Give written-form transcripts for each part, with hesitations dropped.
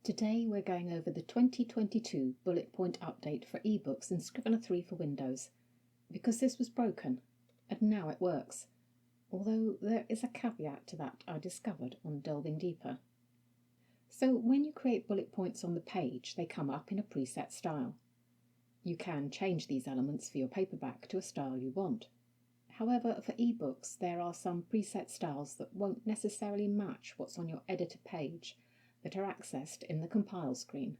Today we're going over the 2022 bullet point update for eBooks in Scrivener 3 for Windows, because this was broken, and now it works, although there is a caveat to that I discovered on delving deeper. So when you create bullet points on the page, they come up in a preset style. You can change these elements for your paperback to a style you want. However, for eBooks there are some preset styles that won't necessarily match what's on your editor page that are accessed in the compile screen.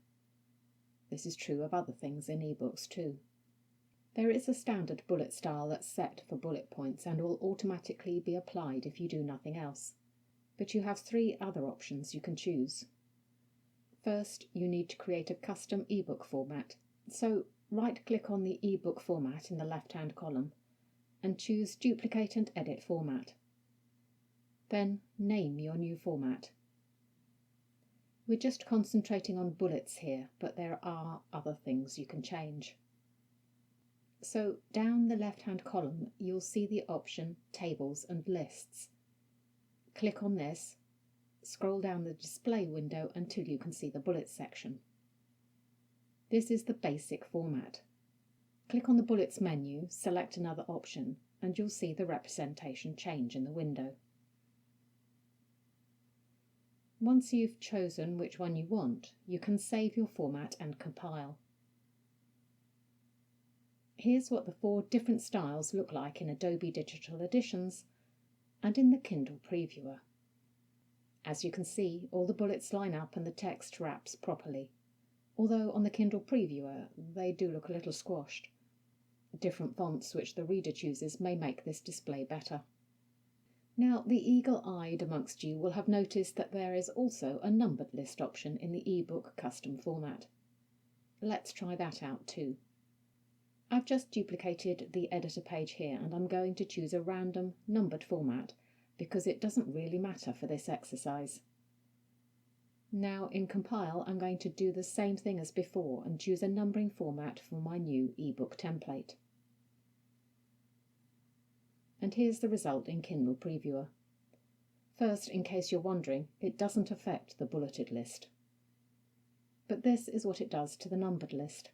This is true of other things in eBooks too. There is a standard bullet style that's set for bullet points and will automatically be applied if you do nothing else. But you have three other options you can choose. First, you need to create a custom ebook format. So right-click on the ebook format in the left-hand column and choose Duplicate and Edit Format. Then name your new format. We're just concentrating on bullets here, but there are other things you can change. So down the left-hand column you'll see the option Tables and Lists. Click on this, scroll down the display window until you can see the bullets section. This is the basic format. Click on the Bullets menu, select another option, and you'll see the representation change in the window. Once you've chosen which one you want, you can save your format and compile. Here's what the four different styles look like in Adobe Digital Editions and in the Kindle Previewer. As you can see, all the bullets line up and the text wraps properly, although on the Kindle Previewer they do look a little squashed. Different fonts which the reader chooses may make this display better. Now, the eagle-eyed amongst you will have noticed that there is also a numbered list option in the eBook custom format. Let's try that out too. I've just duplicated the editor page here and I'm going to choose a random numbered format because it doesn't really matter for this exercise. Now in Compile I'm going to do the same thing as before and choose a numbering format for my new eBook template. And here's the result in Kindle Previewer. First, in case you're wondering, it doesn't affect the bulleted list. But this is what it does to the numbered list.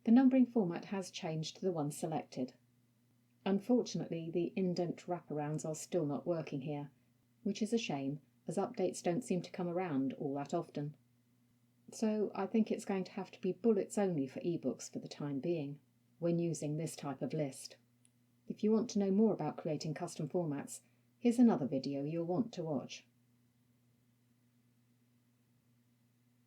The numbering format has changed to the one selected. Unfortunately, the indent wraparounds are still not working here, which is a shame, as updates don't seem to come around all that often. So I think it's going to have to be bullets only for eBooks for the time being, when using this type of list. If you want to know more about creating custom formats, here's another video you'll want to watch.